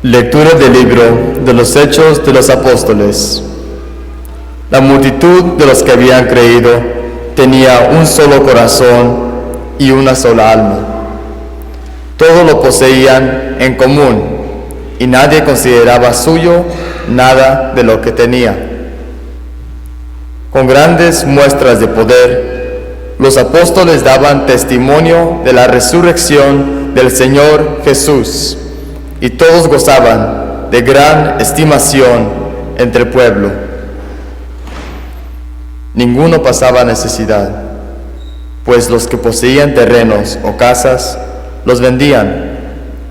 Lectura del libro de los Hechos de los Apóstoles. La multitud de los que habían creído tenía un solo corazón y una sola alma. Todo lo poseían en común y nadie consideraba suyo nada de lo que tenía. Con grandes muestras de poder, los apóstoles daban testimonio de la resurrección del Señor Jesús, y todos gozaban de gran estimación entre el pueblo. Ninguno pasaba necesidad, pues los que poseían terrenos o casas los vendían,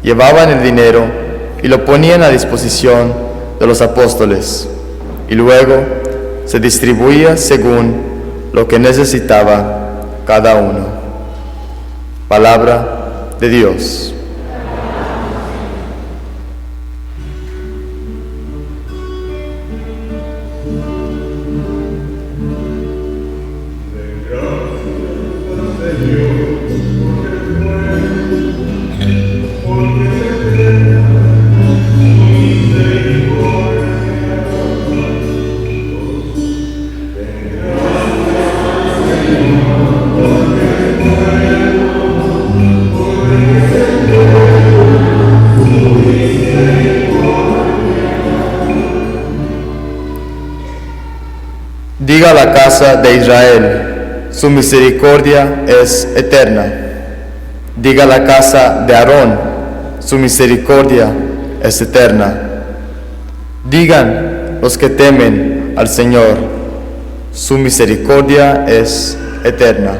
llevaban el dinero y lo ponían a disposición de los apóstoles, y luego se distribuía según lo que necesitaba cada uno. Palabra de Dios. Diga a la casa de Israel, su misericordia es eterna. Diga a la casa de Aarón, su misericordia es eterna. Digan los que temen al Señor, su misericordia es eterna.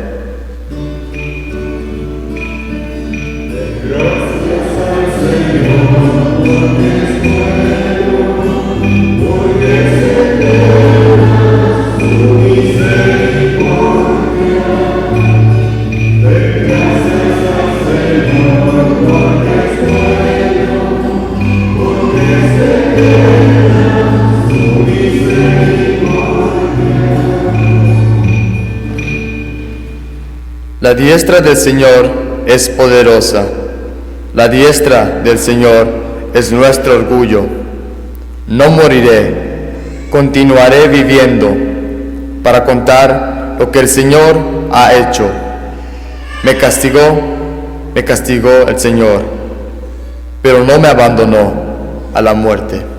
La diestra del Señor es poderosa. La diestra del Señor es nuestro orgullo. No moriré, continuaré viviendo para contar lo que el Señor ha hecho. Me castigó el Señor, pero no me abandonó a la muerte.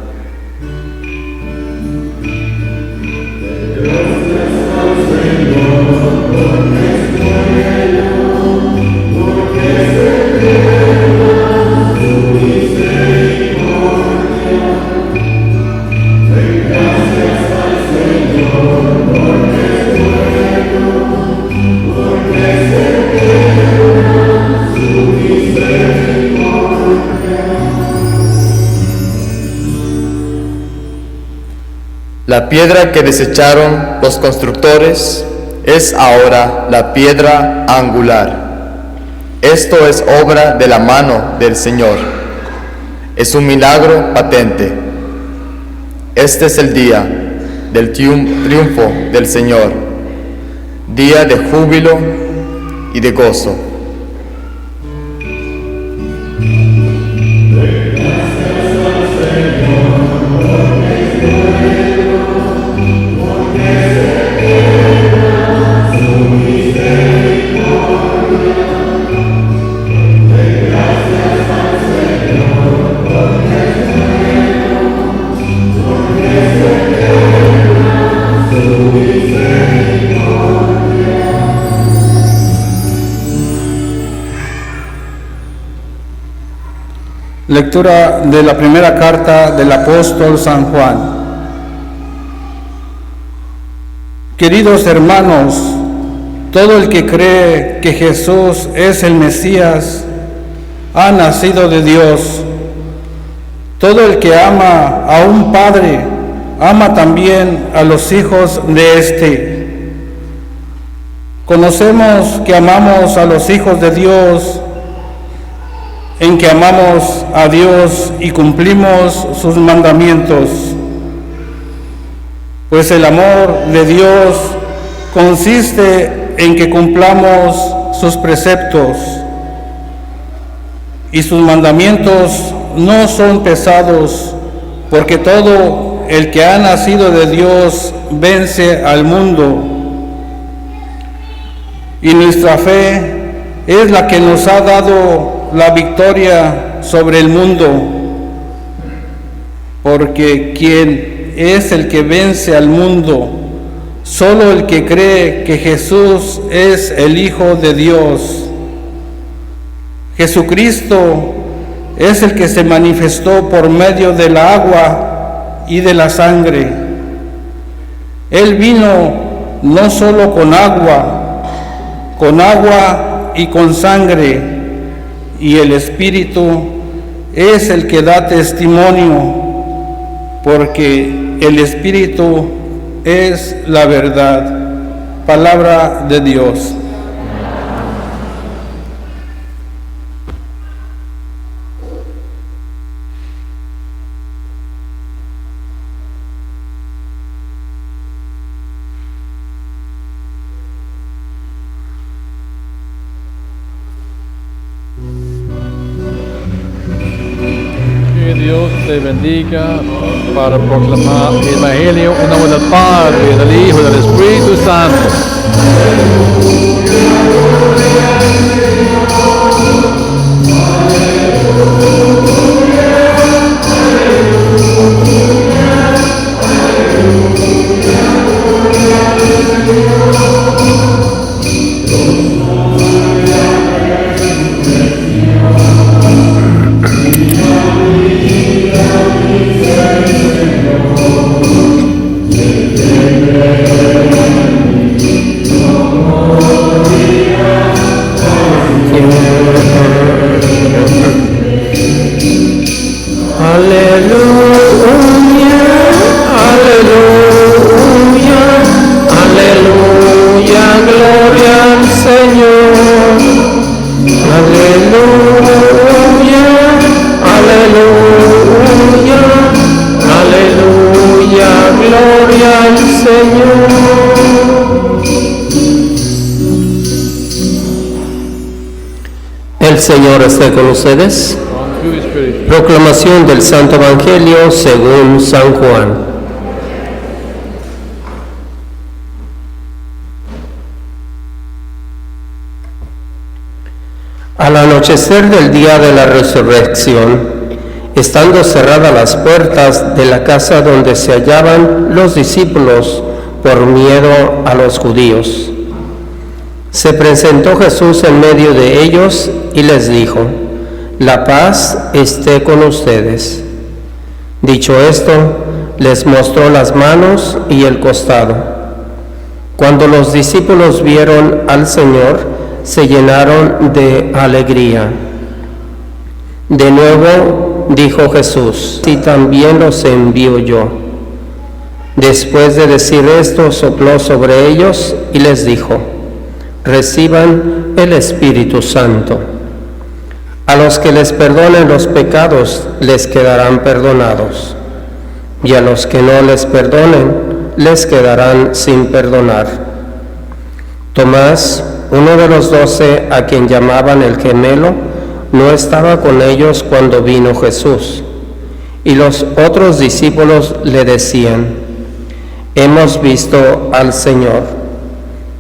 La piedra que desecharon los constructores es ahora la piedra angular. Esto es obra de la mano del Señor. Es un milagro patente. Este es el día del triunfo del Señor, día de júbilo y de gozo. Lectura de la primera carta del apóstol San Juan. Queridos hermanos, todo el que cree que Jesús es el Mesías ha nacido de Dios. Todo el que ama a un padre ama también a los hijos de éste. Conocemos que amamos a los hijos de Dios en que amamos a Dios y cumplimos sus mandamientos. Pues el amor de Dios consiste en que cumplamos sus preceptos, y sus mandamientos no son pesados, porque todo el que ha nacido de Dios vence al mundo. Y nuestra fe es la que nos ha dado la victoria sobre el mundo, porque quien es el que vence al mundo, solo el que cree que Jesús es el Hijo de Dios. Jesucristo es el que se manifestó por medio del agua y de la sangre. Él vino no solo con agua y con sangre, y el Espíritu es el que da testimonio, porque el Espíritu es la verdad. Palabra de Dios. Dios te bendiga para proclamar el Evangelio en nombre del Padre, del Hijo y del Espíritu Santo. El Señor esté con ustedes. Proclamación del Santo Evangelio según San Juan. Al anochecer del día de la resurrección, estando cerradas las puertas de la casa donde se hallaban los discípulos por miedo a los judíos, se presentó Jesús en medio de ellos y les dijo: la paz esté con ustedes. Dicho esto, les mostró las manos y el costado. Cuando los discípulos vieron al Señor, se llenaron de alegría. De nuevo dijo Jesús: y también los envío yo. Después de decir esto, sopló sobre ellos y les dijo: reciban el Espíritu Santo. A los que les perdonen los pecados les quedarán perdonados, y a los que no les perdonen les quedarán sin perdonar. Tomás, uno de los 12, a quien llamaban el gemelo, no estaba con ellos cuando vino Jesús, y los otros discípulos le decían: hemos visto al Señor.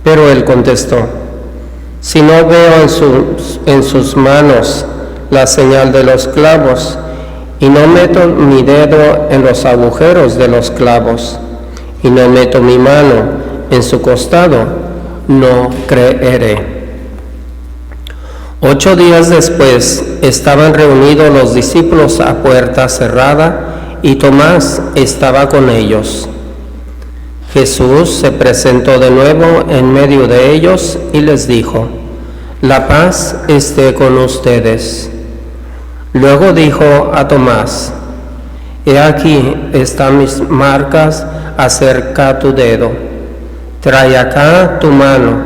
Pero él contestó: si no veo en sus manos la señal de los clavos, y no meto mi dedo en los agujeros de los clavos, y no meto mi mano en su costado, no creeré. 8 días después estaban reunidos los discípulos a puerta cerrada, y Tomás estaba con ellos. Jesús se presentó de nuevo en medio de ellos y les dijo: la paz esté con ustedes. Luego dijo a Tomás: he aquí están mis marcas, acerca tu dedo, trae acá tu mano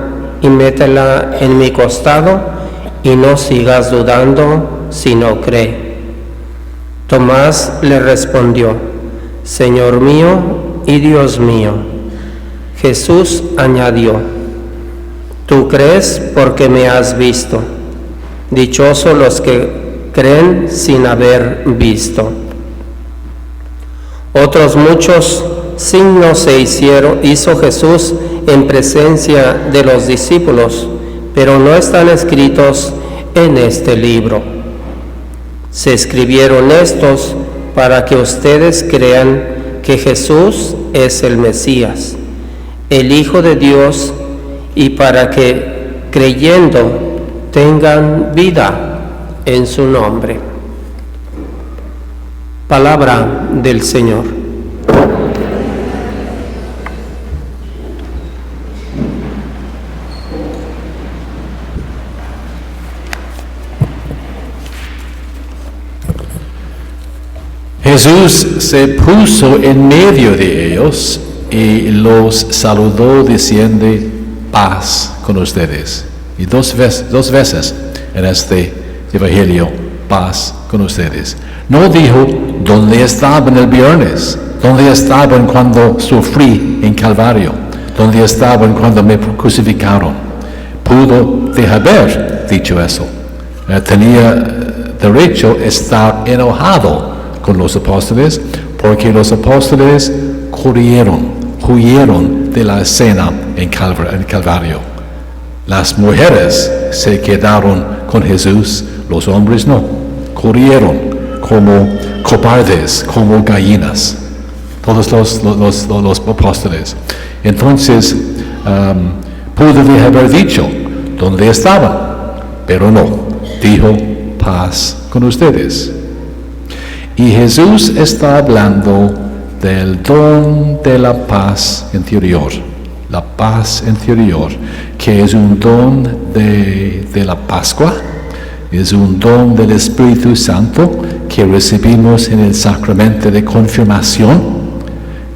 y métela en mi costado, y no sigas dudando, sino cree. Tomás le respondió: Señor mío y Dios mío. Jesús añadió: tú crees porque me has visto. Dichosos los que creen sin haber visto. Otros muchos signos hizo Jesús en presencia de los discípulos, pero no están escritos en este libro. Se escribieron estos para que ustedes crean que Jesús es el Mesías, el Hijo de Dios, y para que, creyendo, tengan vida en su nombre. Palabra del Señor. Jesús se puso en medio de ellos y los saludó diciendo, paz con ustedes. Y dos veces en este Evangelio, paz con ustedes. No dijo dónde estaban el viernes, dónde estaban cuando sufrí en Calvario, dónde estaban cuando me crucificaron. Pudo haber dicho eso. Tenía derecho a estar enojado con los apóstoles, porque los apóstoles huyeron de la escena en Calvario. Las mujeres se quedaron con Jesús, los hombres no. Corrieron como cobardes, como gallinas, todos los apóstoles. Entonces, pudo haber dicho dónde estaban, pero no, dijo paz con ustedes. Y Jesús está hablando del don de la paz interior, que es un don de la Pascua, es un don del Espíritu Santo que recibimos en el sacramento de confirmación,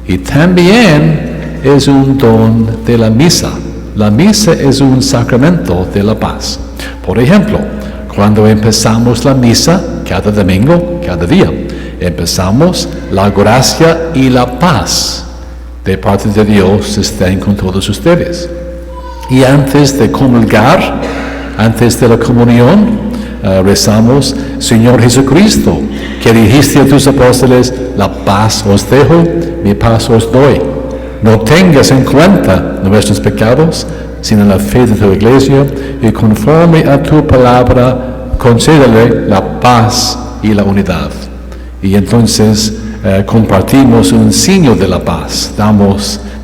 y también es un don de la misa. La misa es un sacramento de la paz. Por ejemplo, cuando empezamos la misa, cada domingo, cada día, empezamos la gracia y la paz de parte de Dios estén con todos ustedes. Y antes de comulgar, antes de la comunión, rezamos, Señor Jesucristo, que dijiste a tus apóstoles, la paz os dejo, mi paz os doy. No tengas en cuenta nuestros pecados, sino la fe de tu iglesia, y conforme a tu palabra, concédele la paz y la unidad. Y entonces compartimos un signo de la paz,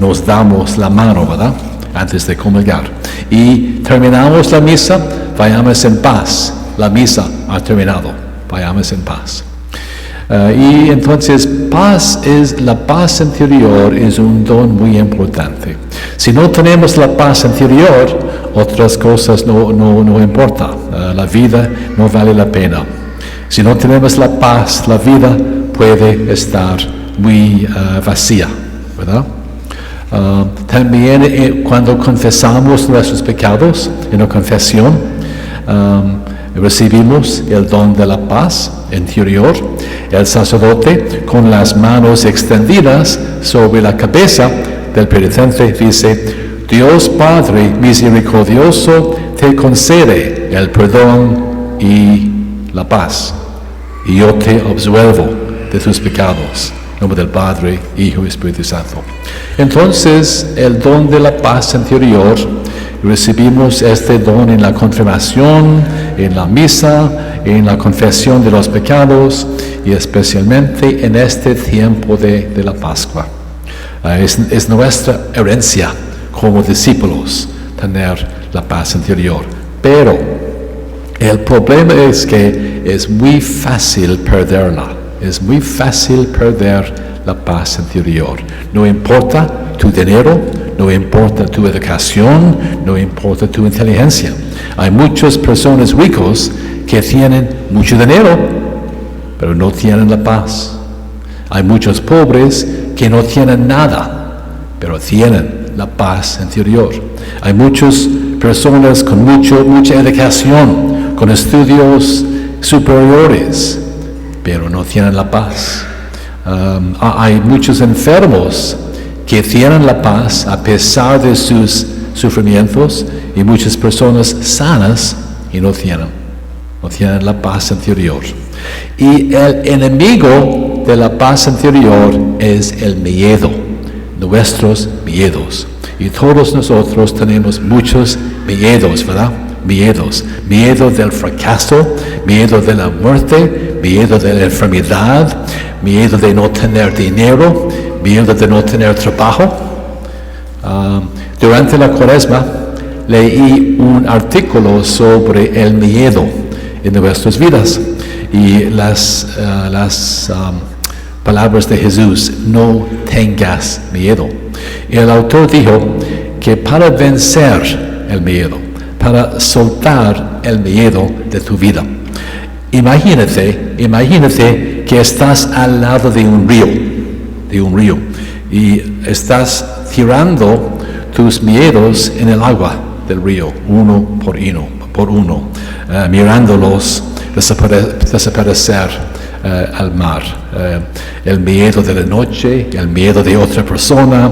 nos damos la mano, ¿verdad? Antes de comulgar. Y terminamos la misa, vayamos en paz. La misa ha terminado, vayamos en paz. Y entonces la paz interior es un don muy importante. Si no tenemos la paz interior, otras cosas no importan. La vida no vale la pena. Si no tenemos la paz, la vida puede estar muy vacía, ¿verdad? También cuando confesamos nuestros pecados en la confesión, recibimos el don de la paz interior. El sacerdote, con las manos extendidas sobre la cabeza del penitente, dice, Dios Padre misericordioso te concede el perdón y la paz, y yo te absuelvo de tus pecados. En nombre del Padre, Hijo y Espíritu Santo. Entonces, el don de la paz interior, recibimos este don en la confirmación, en la misa, en la confesión de los pecados, y especialmente en este tiempo de la Pascua. Es nuestra herencia como discípulos tener la paz interior. Pero el problema es que es muy fácil perderla. Es muy fácil perder la paz interior. No importa tu dinero, no importa tu educación, no importa tu inteligencia. Hay muchas personas ricas que tienen mucho dinero, pero no tienen la paz. Hay muchos pobres que no tienen nada, pero tienen la paz interior. Hay muchas personas con mucha educación, con estudios superiores, pero no tienen la paz. Hay muchos enfermos que tienen la paz a pesar de sus sufrimientos, y muchas personas sanas y no tienen no tienen la paz interior. Y el enemigo de la paz interior es el miedo, nuestros miedos. Y todos nosotros tenemos muchos miedos, ¿verdad? Miedos. Miedo del fracaso, miedo de la muerte, miedo de la enfermedad, miedo de no tener dinero, miedo de no tener trabajo. Durante la Cuaresma leí un artículo sobre el miedo en nuestras vidas y las palabras de Jesús: no tengas miedo. Y el autor dijo que para vencer el miedo, para soltar el miedo de tu vida, imagínate que estás al lado de un río y estás tirando tus miedos en el agua del río, uno por uno, mirándolos desaparecer al mar. El miedo de la noche, el miedo de otra persona,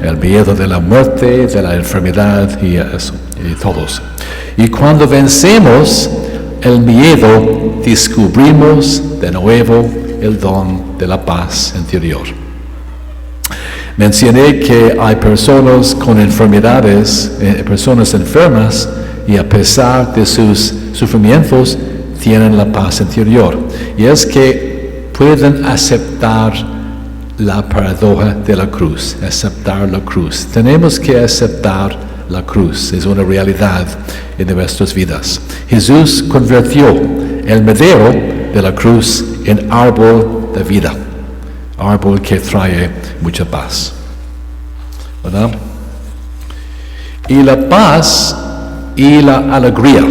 el miedo de la muerte, de la enfermedad y eso, y todos. Y cuando vencemos el miedo, descubrimos de nuevo el don de la paz interior. Mencioné que hay personas con enfermedades, personas enfermas, y a pesar de sus sufrimientos, tienen la paz interior. Y es que pueden aceptar la paradoja de la cruz, aceptar la cruz. Tenemos que aceptar la cruz, es una realidad en nuestras vidas. Jesús convirtió el madero de la cruz en árbol de vida, árbol que trae mucha paz, ¿verdad? Y la paz y la alegría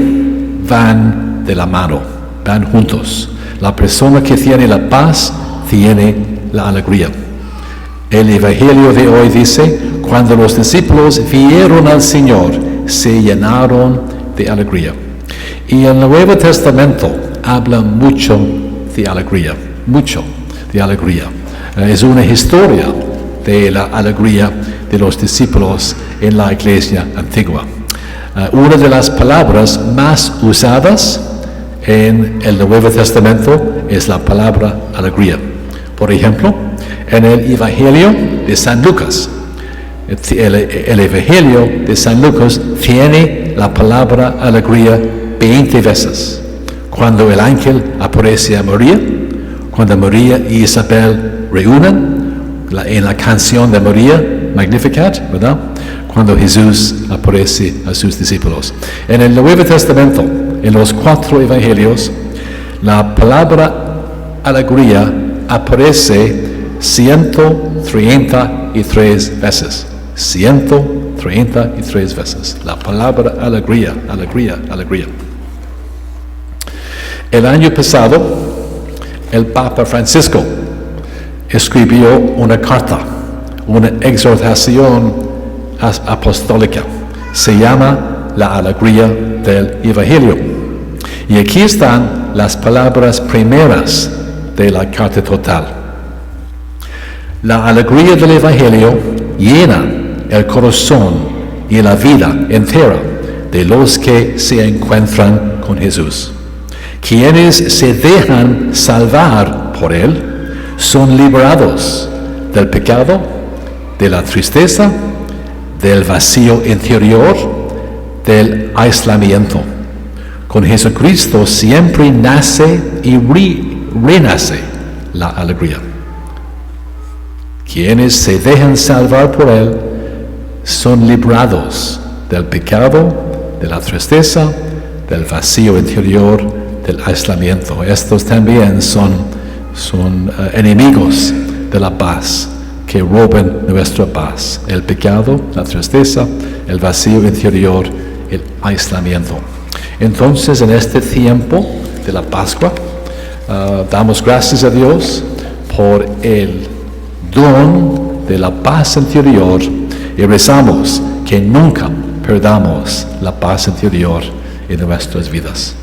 van de la mano, van juntos. La persona que tiene la paz tiene la alegría. El Evangelio de hoy dice: cuando los discípulos vieron al Señor, se llenaron de alegría. Y el Nuevo Testamento habla mucho de alegría, mucho de alegría. Es una historia de la alegría de los discípulos en la iglesia antigua. Una de las palabras más usadas en el Nuevo Testamento es la palabra alegría. Por ejemplo, en el Evangelio de San Lucas, el Evangelio de San Lucas tiene la palabra alegría 20 veces. Cuando el ángel aparece a María, cuando María y Isabel reúnen en la canción de María, Magnificat, ¿verdad? Cuando Jesús aparece a sus discípulos. En el Nuevo Testamento, en los 4 evangelios, la palabra alegría aparece 133 veces. 133 veces. La palabra alegría, alegría, alegría. El año pasado, el Papa Francisco escribió una carta, una exhortación apostólica. Se llama La alegría del Evangelio. Y aquí están las palabras primeras de la carta total. La alegría del Evangelio llena el corazón y la vida entera de los que se encuentran con Jesús. Quienes se dejan salvar por Él son liberados del pecado, de la tristeza, del vacío interior, del aislamiento. Con Jesucristo siempre nace y renace la alegría. Quienes se dejan salvar por Él son librados del pecado, de la tristeza, del vacío interior, del aislamiento. Estos también son enemigos de la paz, que roban nuestra paz. El pecado, la tristeza, el vacío interior, el aislamiento. Entonces, en este tiempo de la Pascua, damos gracias a Dios por el don de la paz interior y rezamos que nunca perdamos la paz interior en nuestras vidas.